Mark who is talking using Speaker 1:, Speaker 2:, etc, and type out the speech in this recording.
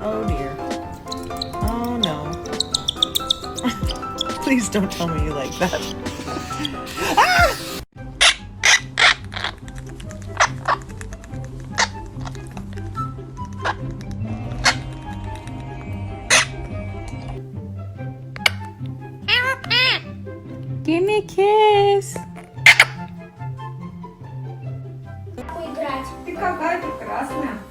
Speaker 1: Oh dear. Oh no. Please don't tell me you like that. Ah! Give me a kiss.
Speaker 2: Поиграть.
Speaker 3: Ты какая прекрасная.